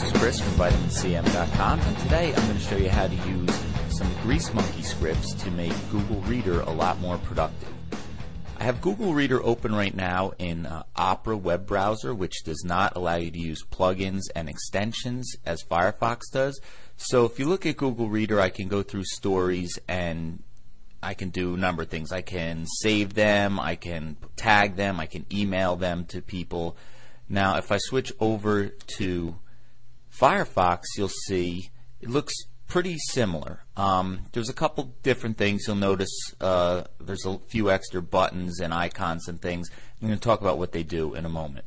is Chris from VitaminCM.com, and today I'm going to show you how to use some Grease Monkey scripts to make Google Reader a lot more productive. I have Google Reader open right now in Opera web browser, which does not allow you to use plugins and extensions as Firefox does. So if you look at Google Reader, I can go through stories and I can do a number of things. I can save them, I can tag them, I can email them to people. Now if I switch over to Firefox, you'll see it looks pretty similar. There's a couple different things. You'll notice there's a few extra buttons and icons and things. I'm going to talk about what they do in a moment.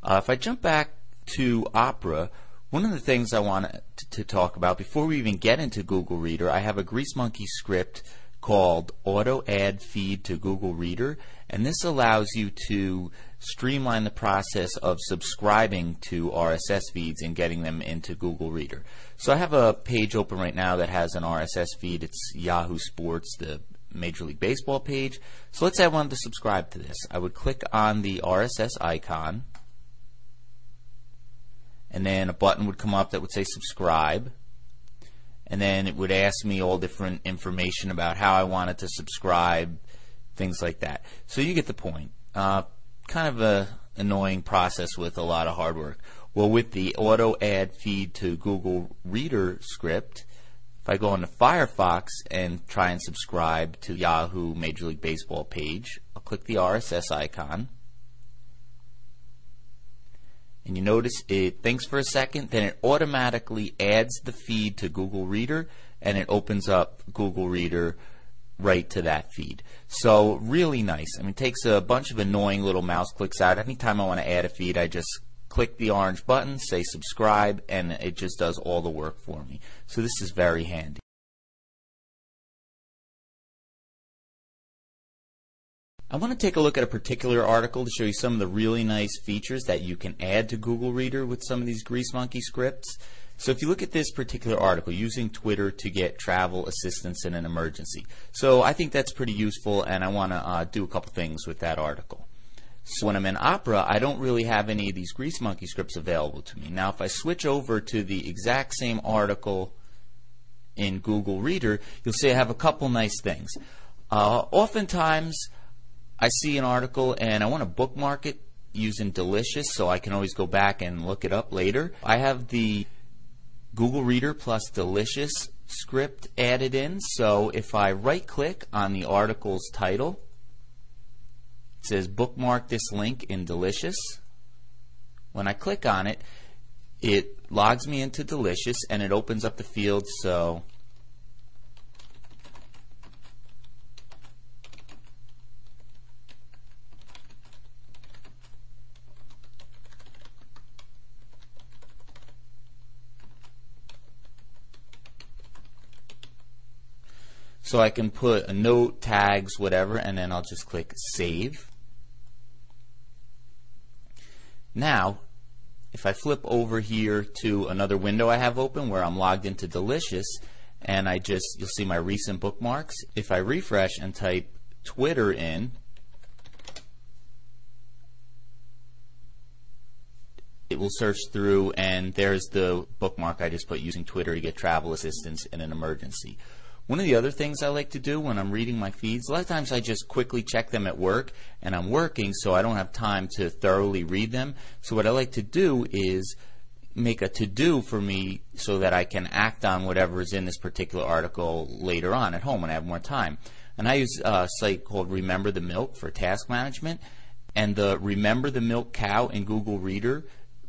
If I jump back to Opera, one of the things I want to talk about before we even get into Google Reader, I have a Grease Monkey script called Auto Add Feed to Google Reader, and this allows you to streamline the process of subscribing to RSS feeds and getting them into Google Reader. So I have a page open right now that has an RSS feed. It's Yahoo Sports, the Major League Baseball page. So let's say I wanted to subscribe to this. I would click on the RSS icon, and then a button would come up that would say subscribe. And then it would ask me all different information about how I wanted to subscribe, things like that. So you get the point. Kind of a annoying process with a lot of hard work. Well, with the auto add feed to Google Reader script, if I go into Firefox and try and subscribe to Yahoo Major League Baseball page, I'll click the RSS icon. And you notice it thinks for a second, then it automatically adds the feed to Google Reader, and it opens up Google Reader right to that feed. So really nice. I mean, it takes a bunch of annoying little mouse clicks out. Anytime I want to add a feed, I just click the orange button, say subscribe, and it just does all the work for me. So this is very handy. I want to take a look at a particular article to show you some of the really nice features that you can add to Google Reader with some of these Grease Monkey scripts. So if you look at this particular article, using Twitter to get travel assistance in an emergency. So I think that's pretty useful, and I want to do a couple things with that article. So when I'm in Opera, I don't really have any of these Grease Monkey scripts available to me. Now if I switch over to the exact same article in Google Reader, you'll see I have a couple nice things. Oftentimes I see an article and I want to bookmark it using Delicious, so I can always go back and look it up later. I have the Google Reader plus Delicious script added in, so if I right click on the article's title, it says bookmark this link in Delicious. When I click on it, it logs me into Delicious and it opens up the field. So I can put a note, tags, whatever, and then I'll just click Save. Now, if I flip over here to another window I have open where I'm logged into Delicious, and you'll see my recent bookmarks. If I refresh and type Twitter in, it will search through, and there's the bookmark I just put, using Twitter to get travel assistance in an emergency. One of the other things I like to do when I'm reading my feeds, a lot of times I just quickly check them at work, and I'm working so I don't have time to thoroughly read them. So what I like to do is make a to-do for me so that I can act on whatever is in this particular article later on at home when I have more time. And I use a site called Remember the Milk for task management, and the Remember the Milk cow in Google Reader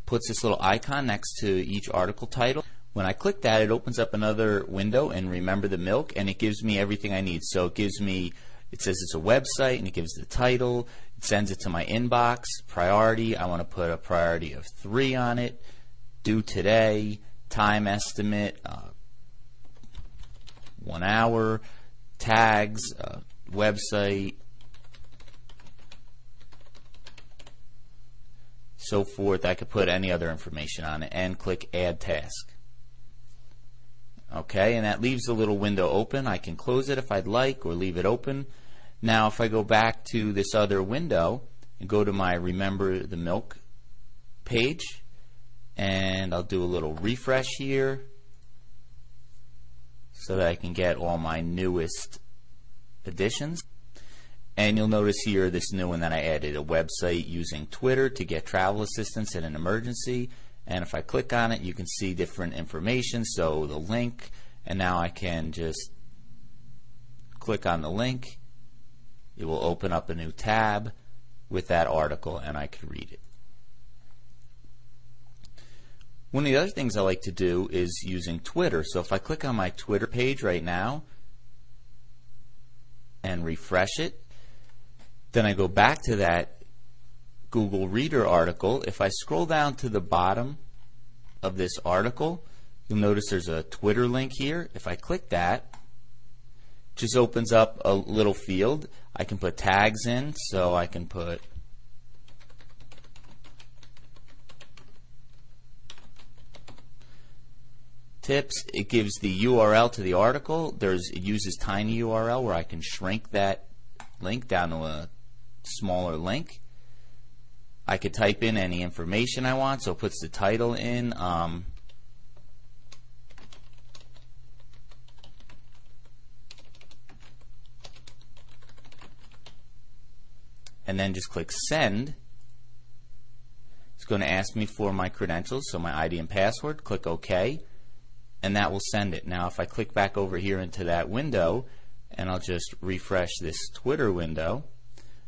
puts this little icon next to each article title. When I click that, it opens up another window in Remember the Milk, and it gives me everything I need. So it says it's a website, and it gives the title, it sends it to my inbox, priority, I want to put a priority of 3 on it, due today, time estimate, 1 hour, tags, website, so forth. I could put any other information on it and click Add Task. Okay, and that leaves the little window open. I can close it if I'd like, or leave it open. Now if I go back to this other window and go to my Remember the Milk page, And I'll do a little refresh here so that I can get all my newest additions. And you'll notice here this new one that I added, a website using Twitter to get travel assistance in an emergency. And if I click on it, you can see different information, so the link, and now I can just click on the link. It will open up a new tab with that article, and I can read it. One of the other things I like to do is using Twitter. So if I click on my Twitter page right now and refresh it, then I go back to that Google Reader article. If I scroll down to the bottom of this article, you'll notice there's a Twitter link here. If I click that, it just opens up a little field. I can put tags in, so I can put tips. It gives the URL to the article. It uses tiny URL where I can shrink that link down to a smaller link. I could type in any information I want, so it puts the title in. And then just click send. It's going to ask me for my credentials, so my ID and password. Click OK. And that will send it. Now if I click back over here into that window and I'll just refresh this Twitter window,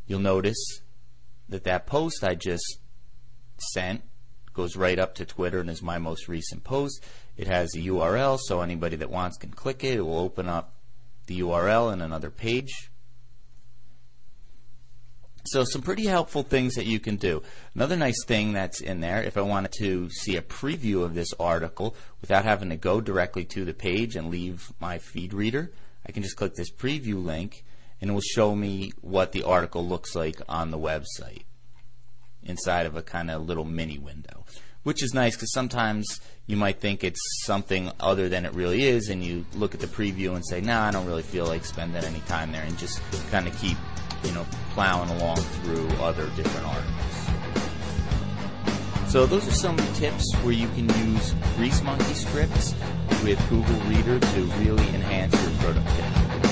you'll notice that that post I just sent goes right up to Twitter and is my most recent post. It has a URL, so anybody that wants can click it. It will open up the URL in another page. So some pretty helpful things that you can do. Another nice thing that's in there, if I wanted to see a preview of this article without having to go directly to the page and leave my feed reader, I can just click this preview link and it will show me what the article looks like on the website inside of a kind of little mini window, which is nice because sometimes you might think it's something other than it really is, and you look at the preview and say, nah, I don't really feel like spending any time there, and just kind of keep plowing along through other different articles. So those are some tips where you can use Grease Monkey scripts with Google Reader to really enhance your productivity.